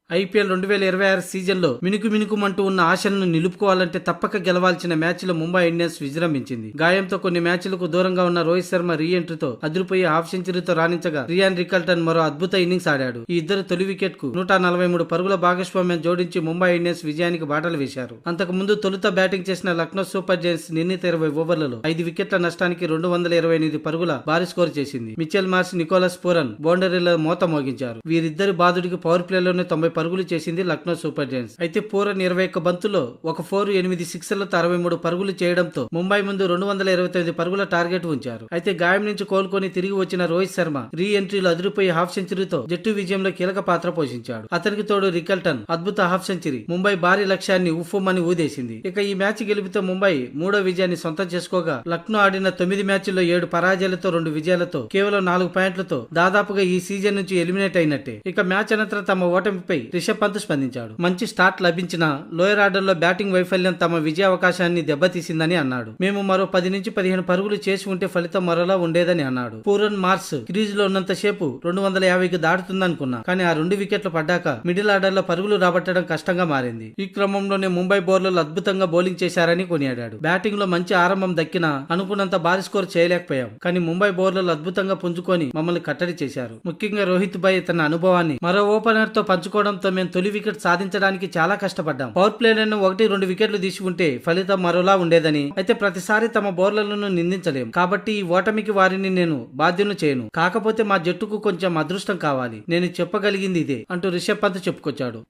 IPL 2026 సీజన్లో మినుకుమంటూ ఉన్న ఆశలను నిలుపుకోవాలంటే తప్పక గెలవాల్సిన మ్యాచ్లో ముంబై ఇండియన్స్ విజృంభించింది. గాయంతో కొన్ని మ్యాచ్లకు దూరంగా ఉన్న రోహిత్ శర్మ రీ ఎంట్రీతో అదిరిపోయి హాఫ్ సెంచరీతో రాణించగా రియాన్ రికల్టన్ మరో అద్భుత ఇన్నింగ్స్ ఆడాడు. ఈ ఇద్దరు తొలి వికెట్ కు 143 పరుగుల భాగస్వామ్యం జోడించి ముంబై ఇండియన్స్ విజయానికి బాటలు వేశారు. అంతకు ముందు తొలుత బ్యాటింగ్ చేసిన లక్నో సూపర్ జైంట్స్ నిర్ణీత 20 ఓవర్లలో 5 వికెట్ల నష్టానికి 228 పరుగుల భారీ స్కోర్ చేసింది. మిచెల్ మార్ష్, నికోలస్ పూరన్ బౌండరీల మోత మోగించారు. వీరిద్దరి బాదుడికి పవర్ ప్లేలోనే 90 పరుగులు చేసింది లక్నో సూపర్ జైంట్స్. అయితే పూరన్ 21 బంతుల్లో ఒక 4, 8 సిక్సర్లతో 63 పరుగులు చేయడంతో ముంబై ముందు 229 పరుగుల టార్గెట్ ఉంచారు. అయితే గాయం నుంచి కోలుకొని తిరిగి వచ్చిన రోహిత్ శర్మ రీ ఎంట్రీలో అదిరిపోయి హాఫ్ సెంచరీతో జట్టు విజయంలో కీలక పాత్ర పోషించాడు. అతనికి తోడు రికల్టన్ అద్భుత హాఫ్ సెంచరీ ముంబై భారీ లక్ష్యాన్ని ఉఫ్ఫమని ఊదేసింది. ఇక ఈ మ్యాచ్ గెలుపుతో ముంబై 3వ విజయాన్ని సొంతం చేసుకోగా లక్నో ఆడిన 9 మ్యాచ్ల్లో 7 పరాజయాలతో 2 విజయాలతో కేవలం 4 పాయింట్లతో దాదాపుగా ఈ సీజన్ నుంచి ఎలిమినేట్ అయినట్టే. ఇక మ్యాచ్ అనంతరం తమ ఓటమిపై రిషబ్ పంత్ స్పందించాడు. మంచి స్టార్ట్ లభించిన లోయర్ ఆర్డర్ లో బ్యాటింగ్ వైఫల్యం తమ విజయ అవకాశాన్ని దెబ్బతీసిందని అన్నాడు. మేము మరో 10 నుంచి 15 పరుగులు చేసి ఉంటే ఫలితం మరోలా ఉండేదని అన్నాడు. పూరన్ మార్స్ క్రీజ్ లో ఉన్నంత సేపు 250కి దాటుతుందనుకున్నా, కానీ ఆ 2 వికెట్లు పడ్డాక మిడిల్ ఆర్డర్ లో పరుగులు రాబట్టడం కష్టంగా మారింది. ఈ క్రమంలోనే ముంబై బౌలర్లు అద్భుతంగా బౌలింగ్ చేశారని కొనియాడాడు. బ్యాటింగ్ లో మంచి ఆరంభం దక్కినా అనుకున్నంత భారీ స్కోర్ చేయలేకపోయాం, కానీ ముంబై బౌలర్లు అద్భుతంగా పుంజుకొని మమ్మల్ని కట్టడి చేశారు. ముఖ్యంగా రోహిత్ భాయ్ తన అనుభవాన్ని మరో ఓపెనర్ తో పంచుకోవడంతో మేము తొలి వికెట్ సాధించడానికి చాలా కష్టపడ్డాం. పవర్ ప్లేలను 1-2 వికెట్లు తీసుకుంటే ఫలితం మరోలా ఉండేదని, అయితే ప్రతిసారి తమ బౌలర్లను నిందించలేం, కాబట్టి ఈ ఓటమికి వారిని నేను బాధ్యులను చేయను. కాకపోతే మా జట్టుకు కొంచెం అదృష్టం కావాలి. నేను చెప్పగలిగింది ఇదే అంటూ రిషబ్ పంత్ చెప్పుకొచ్చాడు.